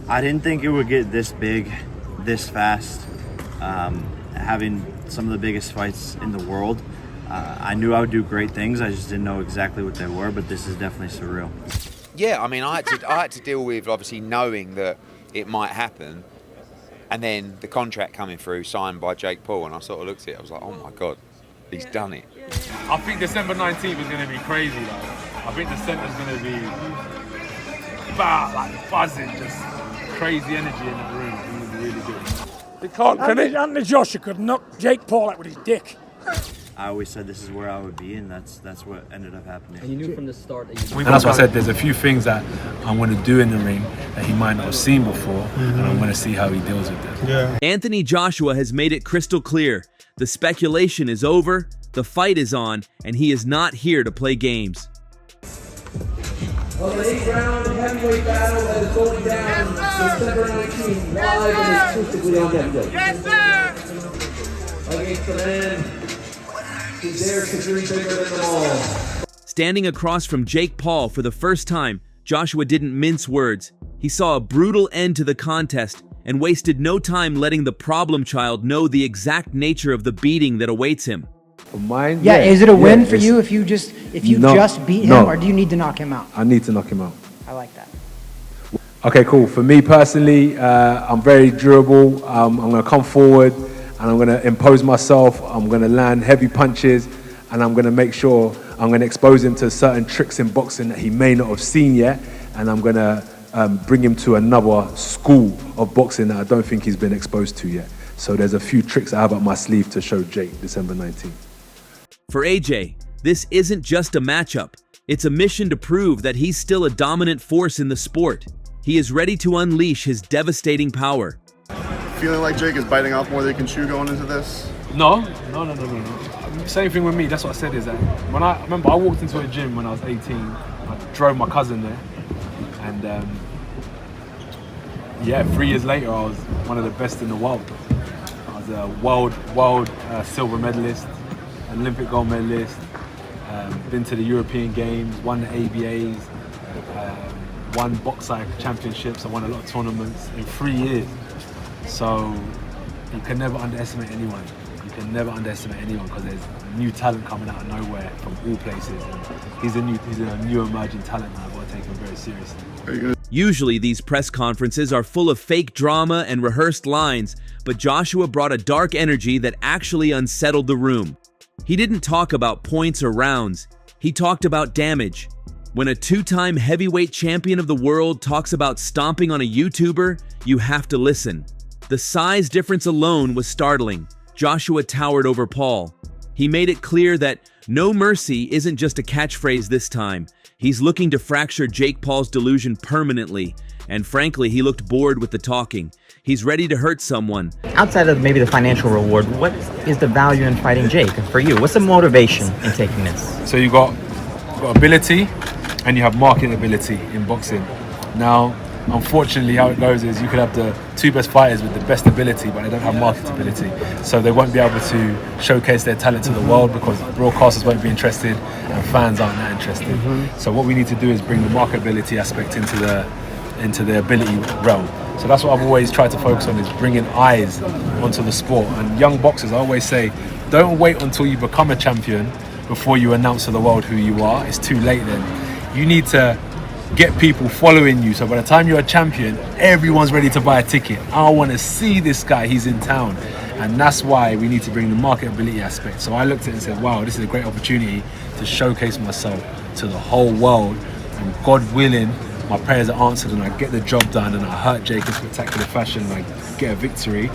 I didn't think it would get this big, this fast. Having some of the biggest fights in the world. I knew I would do great things. I just didn't know exactly what they were, but this is definitely surreal. Yeah, I mean, I had to deal with obviously knowing that it might happen, and then the contract coming through signed by Jake Paul, and I sort of looked at it. I was like, oh my God, he's done it. I think December 19th is going to be crazy, though. I think the centre's going to be like buzzing, just crazy energy in the room. It's going to be really good. Anthony Joshua could knock Jake Paul out with his dick. I always said this is where I would be, and that's what ended up happening. And you knew from the start that and that's why I said there's a few things that I'm going to do in the ring that he might not have seen before, and I'm going to see how he deals with them. Yeah. Anthony Joshua has made it crystal clear. The speculation is over, the fight is on, and he is not here to play games. Well, the 8th round heavyweight battle that is going down December 19th, live and exclusively on Netflix. Yes, sir! Against the man who dares to dream bigger than them all. Standing across from Jake Paul for the first time, Joshua didn't mince words. He saw a brutal end to the contest and wasted no time letting the problem child know the exact nature of the beating that awaits him. Mine? Yeah, is it a win for you if you just beat him, or do you need to knock him out? I need to knock him out. I like that. Okay, cool. For me personally, I'm very durable. I'm going to come forward and I'm going to impose myself. I'm going to land heavy punches, and I'm going to make sure I'm going to expose him to certain tricks in boxing that he may not have seen yet, and I'm going to bring him to another school of boxing that I don't think he's been exposed to yet. So there's a few tricks I have up my sleeve to show Jake December 19th. For AJ, this isn't just a matchup. It's a mission to prove that he's still a dominant force in the sport. He is ready to unleash his devastating power. Feeling like Jake is biting off more than he can chew going into this? No. Same thing with me. That's what I said is that I remember I walked into a gym when I was 18. I drove my cousin there, and 3 years later I was one of the best in the world. I was a world silver medalist, Olympic gold medalist, been to the European Games, won the ABAs, won box championships. I won a lot of tournaments in 3 years. So you can never underestimate anyone. You can never underestimate anyone because there's new talent coming out of nowhere from all places. And he's a new emerging talent, and I've got to take him very seriously. Usually these press conferences are full of fake drama and rehearsed lines, but Joshua brought a dark energy that actually unsettled the room. He didn't talk about points or rounds. He talked about damage. When a two-time heavyweight champion of the world talks about stomping on a YouTuber, you have to listen. The size difference alone was startling. Joshua towered over Paul. He made it clear that no mercy isn't just a catchphrase this time. He's looking to fracture Jake Paul's delusion permanently, and frankly, he looked bored with the talking. He's ready to hurt someone. Outside of maybe the financial reward, what is the value in fighting Jake for you? What's the motivation in taking this? So you've got ability and you have marketability in boxing. Now, unfortunately, how it goes is you could have the two best fighters with the best ability, but they don't have marketability. So they won't be able to showcase their talent to the world because broadcasters won't be interested and fans aren't that interested. So what we need to do is bring the marketability aspect into the ability realm. So that's what I've always tried to focus on, is bringing eyes onto the sport. And young boxers, I always say, don't wait until you become a champion before you announce to the world who you are. It's too late then. You need to get people following you, so by the time you're a champion, everyone's ready to buy a ticket. I want to see this guy, he's in town. And that's why we need to bring the marketability aspect. So I looked at it and said, wow, this is a great opportunity to showcase myself to the whole world. And God willing, my prayers are answered and I get the job done and I hurt Jake in spectacular fashion and I get a victory.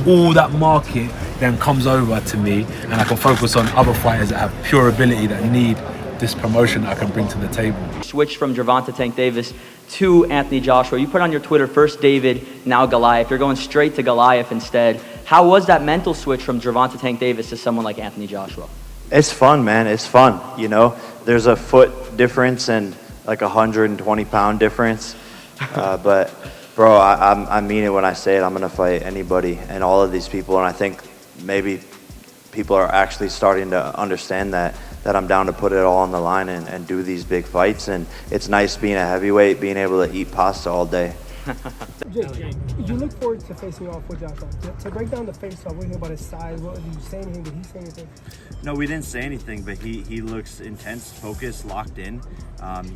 All that market then comes over to me and I can focus on other fighters that have pure ability that need this promotion that I can bring to the table. Switch from Gervonta Tank Davis to Anthony Joshua. You put on your Twitter, first David, now Goliath. You're going straight to Goliath instead. How was that mental switch from Gervonta Tank Davis to someone like Anthony Joshua? It's fun, man. It's fun. You know, there's a foot difference and like 120-pound difference. But, bro, I mean it when I say it. I'm going to fight anybody and all of these people. And I think maybe people are actually starting to understand that I'm down to put it all on the line and do these big fights. And it's nice being a heavyweight, being able to eat pasta all day. Jake, you look forward to facing off with Joshua. To break down the face-off, what do you think about his size? What did you say anything? Did he say anything? No, we didn't say anything, but he looks intense, focused, locked in.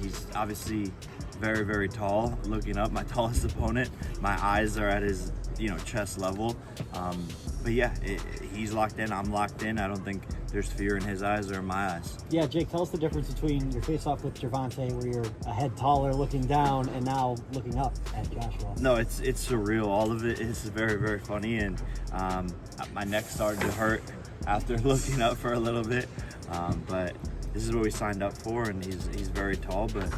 He's obviously very, very tall. Looking up, my tallest opponent. My eyes are at his, chest level. But yeah, he's locked in. I'm locked in. I don't think there's fear in his eyes or in my eyes. Yeah, Jake, tell us the difference between your face-off with Gervonta, where you're a head taller looking down, and now looking up at Joshua. No, it's surreal. All of it is very, very funny, and my neck started to hurt after looking up for a little bit. But this is what we signed up for, and he's very tall, but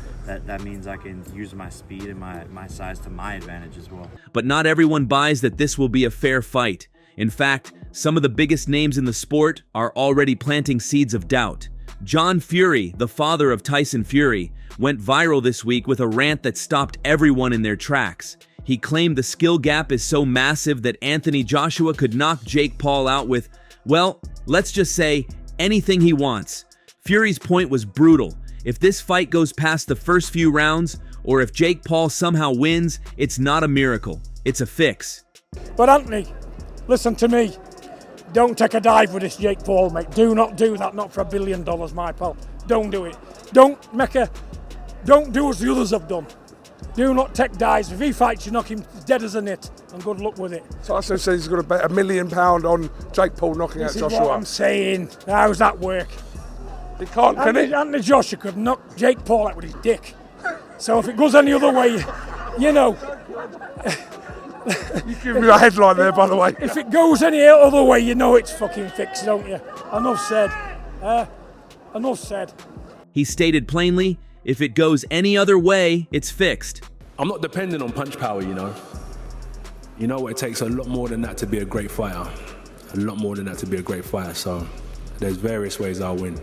that means I can use my speed and my size to my advantage as well. But not everyone buys that this will be a fair fight. In fact, some of the biggest names in the sport are already planting seeds of doubt. John Fury, the father of Tyson Fury, went viral this week with a rant that stopped everyone in their tracks. He claimed the skill gap is so massive that Anthony Joshua could knock Jake Paul out with, well, let's just say, anything he wants. Fury's point was brutal. If this fight goes past the first few rounds, or if Jake Paul somehow wins, it's not a miracle. It's a fix. But Anthony, listen to me. Don't take a dive with this Jake Paul, mate. Do not do that, not for $1 billion, my pal. Don't do it. Don't do as the others have done. Do not take dives. If he fights, you knock him dead as a nit, and good luck with it. Tyson says he's going to bet £1 million on Jake Paul knocking out Joshua. This is what I'm saying. How's that work? He can't, can he? Anthony Joshua could knock Jake Paul out with his dick. So if it goes any other way, You give me a headline there, by the way. If it goes any other way, it's fucking fixed, don't you? Enough said. Enough said. He stated plainly, if it goes any other way, it's fixed. I'm not dependent on punch power, You know it takes a lot more than that to be a great fighter. A lot more than that to be a great fighter. So there's various ways I'll win.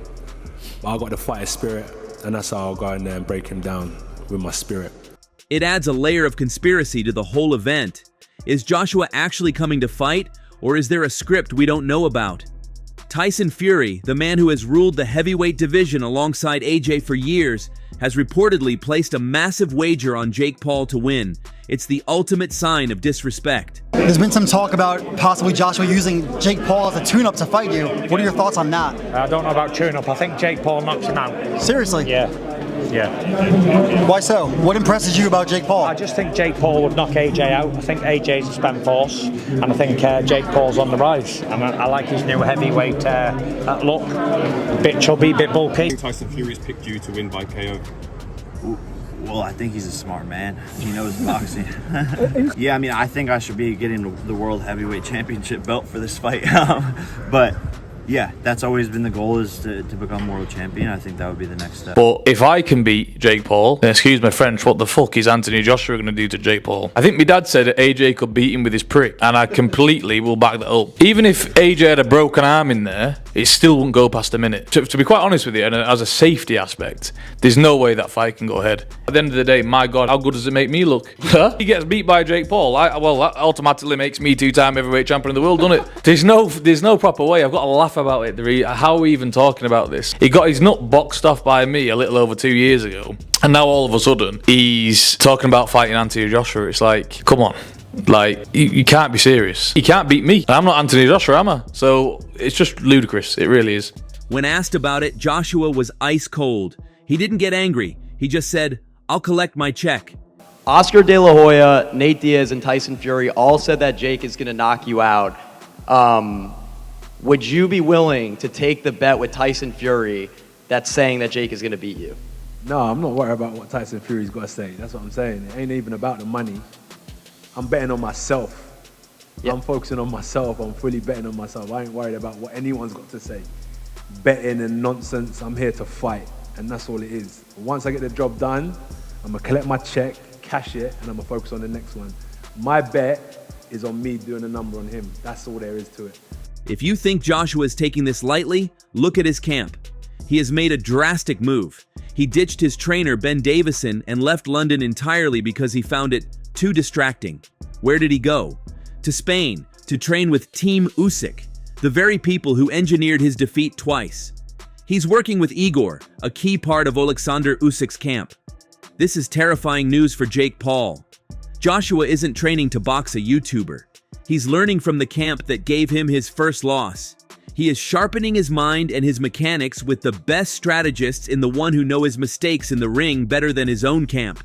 But I got the fighter spirit, and that's how I'll go in there and break him down with my spirit. It adds a layer of conspiracy to the whole event. Is Joshua actually coming to fight, or is there a script we don't know about? Tyson Fury, the man who has ruled the heavyweight division alongside AJ for years, has reportedly placed a massive wager on Jake Paul to win. It's the ultimate sign of disrespect. There's been some talk about possibly Joshua using Jake Paul as a tune-up to fight you. What are your thoughts on that? I don't know about tune-up. I think Jake Paul knocks him out. Seriously? Yeah. Why so? What impresses you about Jake Paul? I just think Jake Paul would knock AJ out. I think AJ's a spent force, and I think Jake Paul's on the rise. And I like his new heavyweight look. Bit chubby, bit bulky. Tyson Fury's picked you to win by KO. Well, I think he's a smart man. He knows boxing. Yeah, I think I should be getting the World Heavyweight Championship belt for this fight. But yeah, that's always been the goal, is to become world champion. I think that would be the next step. But if I can beat Jake Paul, then excuse my French, what the fuck is Anthony Joshua going to do to Jake Paul? I think my dad said that AJ could beat him with his prick, and I completely will back that up. Even if AJ had a broken arm in there, it still wouldn't go past a minute. To be quite honest with you, and as a safety aspect, there's no way that fight can go ahead. At the end of the day, my God, how good does it make me look? He gets beat by Jake Paul. Well, that automatically makes me two-time heavyweight champion of the world, doesn't it? There's no proper way. I've got to laugh about it. How are we even talking about this? He got his nut boxed off by me a little over 2 years ago, and now all of a sudden he's talking about fighting Anthony Joshua. It's like, come on. You can't be serious. You can't beat me. I'm not Anthony Joshua, am I? So it's just ludicrous. It really is. When asked about it, Joshua was ice cold. He didn't get angry. He just said, I'll collect my check. Oscar De La Hoya, Nate Diaz, and Tyson Fury all said that Jake is going to knock you out. Would you be willing to take the bet with Tyson Fury that's saying that Jake is going to beat you? No, I'm not worried about what Tyson Fury's got to say. That's what I'm saying. It ain't even about the money. I'm betting on myself. Yep. I'm focusing on myself. I'm fully betting on myself. I ain't worried about what anyone's got to say. Betting and nonsense. I'm here to fight, and that's all it is. Once I get the job done, I'm going to collect my check, cash it, and I'm going to focus on the next one. My bet is on me doing a number on him. That's all there is to it. If you think Joshua is taking this lightly, look at his camp. He has made a drastic move. He ditched his trainer, Ben Davison, and left London entirely because he found it too distracting. Where did he go? To Spain, to train with Team Usyk, the very people who engineered his defeat twice. He's working with Igor, a key part of Alexander Usyk's camp. This is terrifying news for Jake Paul. Joshua isn't training to box a YouTuber. He's learning from the camp that gave him his first loss. He is sharpening his mind and his mechanics with the best strategists in the one who know his mistakes in the ring better than his own camp.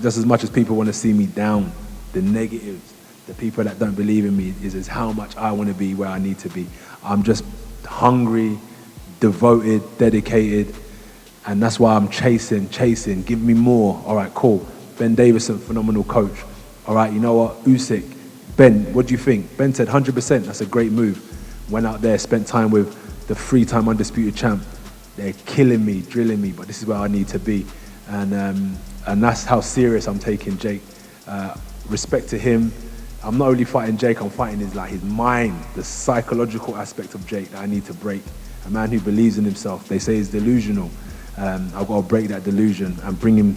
Just as much as people want to see me down, the negatives, the people that don't believe in me is how much I want to be where I need to be. I'm just hungry, devoted, dedicated, and that's why I'm chasing. Give me more. All right, cool. Ben Davison, phenomenal coach. All right, you know what? Usyk, Ben, what do you think? Ben said 100%, that's a great move. Went out there, spent time with the 3-time undisputed champ. They're killing me, drilling me, but this is where I need to be. And that's how serious I'm taking Jake. Respect to him. I'm not only fighting Jake, I'm fighting his mind, the psychological aspect of Jake that I need to break. A man who believes in himself, they say is delusional. I've got to break that delusion and bring him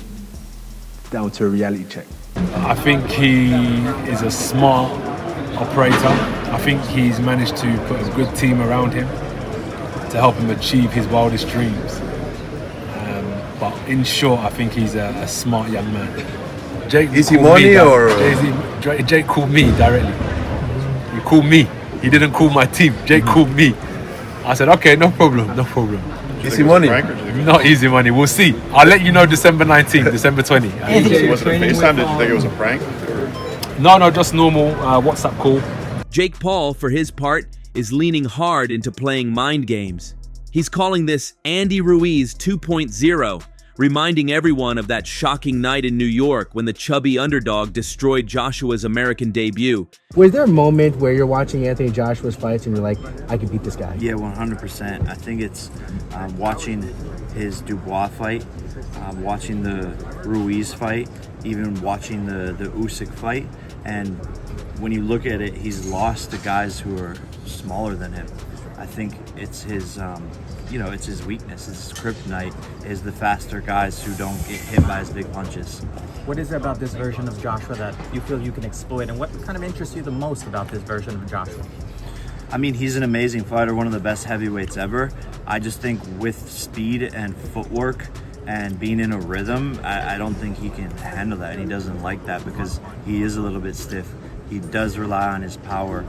down to a reality check. I think he is a smart operator. I think he's managed to put a good team around him to help him achieve his wildest dreams. But in short, I think he's a smart young man. Jake Easy money or? Jake called me directly. He called me. He didn't call my team. Jake called me. I said, okay, no problem. Easy money? Not easy money. We'll see. I'll let you know December 19th, December 20. Was it a FaceTime? Did you think it was a prank? No, just normal WhatsApp call. Jake Paul, for his part, is leaning hard into playing mind games. He's calling this Andy Ruiz 2.0, reminding everyone of that shocking night in New York when the chubby underdog destroyed Joshua's American debut. Was there a moment where you're watching Anthony Joshua's fights and you're like, I can beat this guy? Yeah, 100%. I think it's watching his Dubois fight, watching the Ruiz fight, even watching the Usyk fight. And when you look at it, he's lost to guys who are smaller than him. I think it's his, it's his weakness. It's his kryptonite is the faster guys who don't get hit by his big punches. What is it about this version of Joshua that you feel you can exploit, and what kind of interests you the most about this version of Joshua? I mean, he's an amazing fighter, one of the best heavyweights ever. I just think with speed and footwork and being in a rhythm, I don't think he can handle that, and he doesn't like that because he is a little bit stiff. He does rely on his power.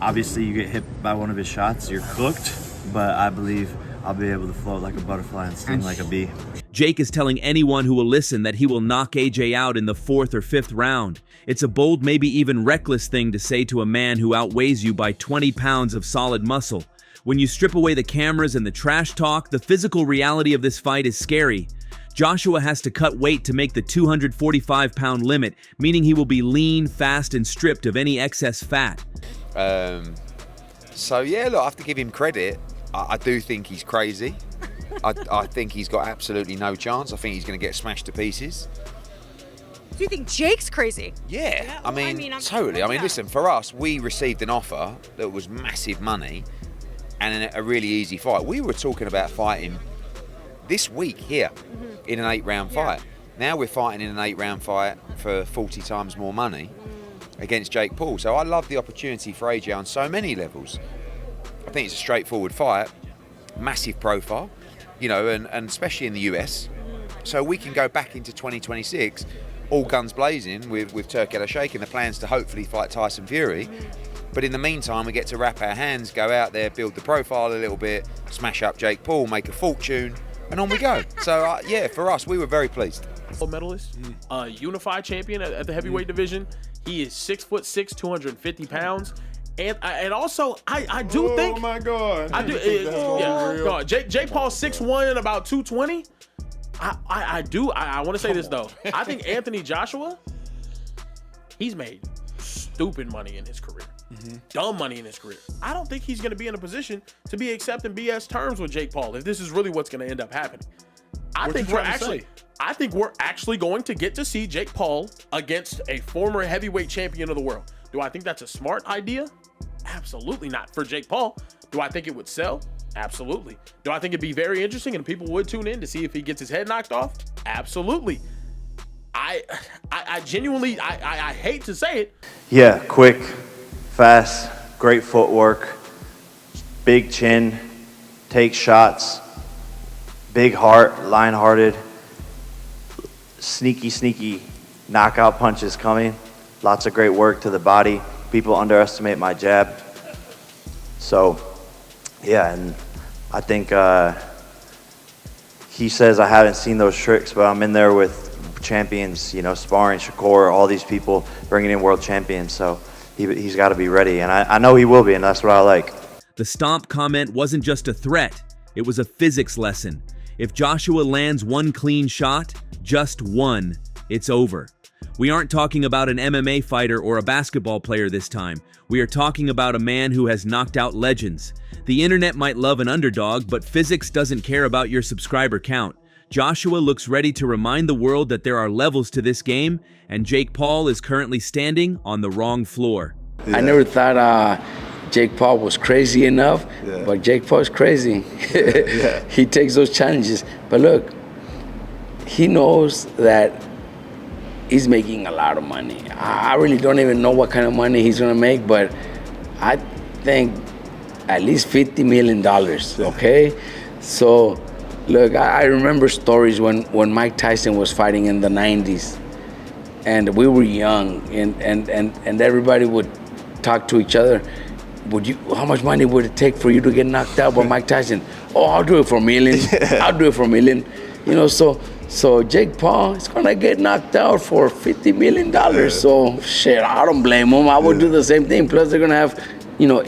Obviously, you get hit by one of his shots, you're cooked, but I believe I'll be able to float like a butterfly and sting like a bee. Jake is telling anyone who will listen that he will knock AJ out in the 4th or 5th round. It's a bold, maybe even reckless thing to say to a man who outweighs you by 20 pounds of solid muscle. When you strip away the cameras and the trash talk, the physical reality of this fight is scary. Joshua has to cut weight to make the 245-pound limit, meaning he will be lean, fast, and stripped of any excess fat. So yeah, look, I have to give him credit. I do think he's crazy. I think he's got absolutely no chance. I think he's going to get smashed to pieces. Do you think Jake's crazy? Yeah, I mean, totally. I mean, listen, for us, we received an offer that was massive money and a really easy fight. We were talking about fighting this week here in an 8-round fight. Now we're fighting in an 8-round fight for 40 times more money against Jake Paul. So I love the opportunity for AJ on so many levels. I think it's a straightforward fight, massive profile, and especially in the US. So we can go back into 2026, all guns blazing with Turk El-Sheikh and the plans to hopefully fight Tyson Fury. But in the meantime, we get to wrap our hands, go out there, build the profile a little bit, smash up Jake Paul, make a fortune, and on we go. So yeah, for us, we were very pleased. Gold medalist, unified champion at the heavyweight division. He is 6'6", 250 pounds. And also, I do think. Oh my God! I do. God, Jake Paul 6'1" and about 220. I want to say this though. I think Anthony Joshua, he's made stupid money in his career, dumb money in his career. I don't think he's going to be in a position to be accepting BS terms with Jake Paul if this is really what's going to end up happening. I think we're actually going to get to see Jake Paul against a former heavyweight champion of the world. Do I think that's a smart idea? Absolutely not. For Jake Paul, do I think it would sell? Absolutely. Do I think it'd be very interesting and people would tune in to see if he gets his head knocked off? Absolutely. I genuinely, I hate to say it. Yeah, quick, fast, great footwork, big chin, takes shots, big heart, lion-hearted, sneaky, knockout punches coming. Lots of great work to the body. People underestimate my jab. So, yeah, and I think he says I haven't seen those tricks, but I'm in there with champions, you know, sparring, Shakur, all these people bringing in world champions. So he's got to be ready, and I know he will be, and that's what I like. The stomp comment wasn't just a threat, it was a physics lesson. If Joshua lands one clean shot, just one, it's over. We aren't talking about an MMA fighter or a basketball player this time. We are talking about a man who has knocked out legends. The internet might love an underdog, but physics doesn't care about your subscriber count. Joshua looks ready to remind the world that there are levels to this game, and Jake Paul is currently standing on the wrong floor. I never thought Jake Paul was crazy enough, but Jake Paul is crazy. He takes those challenges. But look, he knows that he's making a lot of money. I really don't even know what kind of money he's gonna make, but I think at least $50 million, okay? So, look, I remember stories when Mike Tyson was fighting in the 90s, and we were young, and everybody would talk to each other. How much money would it take for you to get knocked out by Mike Tyson? Oh, I'll do it for $1 million. I'll do it for $1 million. You know, so Jake Paul is gonna get knocked out for $50 million. So shit, I don't blame him. I would do the same thing. Plus, they're gonna have, you know,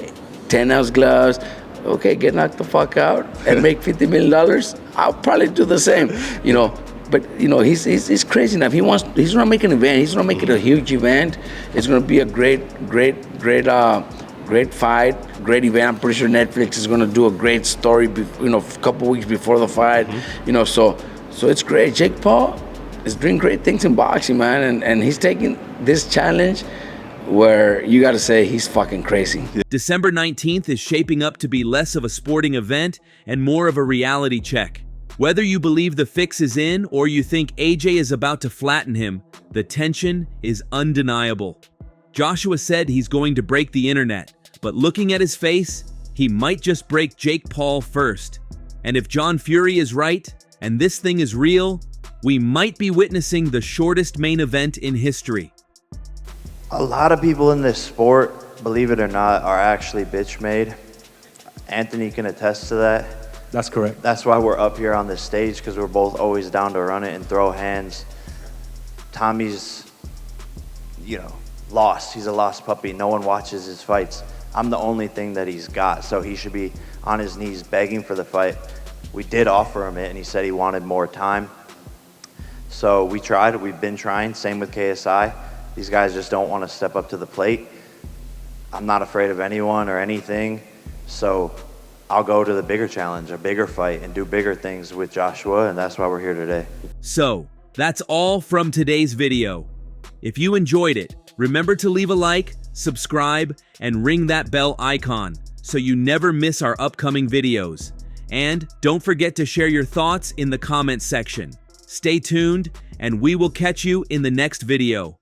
10-ounce gloves. Okay, get knocked the fuck out and make $50 million. I'll probably do the same. You know, but you know, he's crazy enough. He's gonna make an event. He's gonna make it a huge event. It's gonna be a great fight, great event. I'm pretty sure Netflix is gonna do a great story, you know, a couple weeks before the fight. You know, so it's great. Jake Paul is doing great things in boxing, man, and he's taking this challenge where you gotta say he's fucking crazy. December 19th is shaping up to be less of a sporting event and more of a reality check. Whether you believe the fix is in or you think AJ is about to flatten him, the tension is undeniable. Joshua said he's going to break the internet, but looking at his face, he might just break Jake Paul first. And if John Fury is right, and this thing is real, we might be witnessing the shortest main event in history. A lot of people in this sport, believe it or not, are actually bitch made. Anthony can attest to that. That's correct. That's why we're up here on this stage, because we're both always down to run it and throw hands. Tommy's, you know, lost. He's a lost puppy. No one watches his fights. I'm the only thing that he's got, so he should be on his knees begging for the fight. We did offer him it, and he said he wanted more time. So we tried. We've been trying. Same with KSI. These guys just don't want to step up to the plate. I'm not afraid of anyone or anything, so I'll go to the bigger challenge, a bigger fight, and do bigger things with Joshua, and that's why we're here today. So, that's all from today's video. If you enjoyed it, remember to leave a like, subscribe, and ring that bell icon so you never miss our upcoming videos. And don't forget to share your thoughts in the comment section. Stay tuned, and we will catch you in the next video.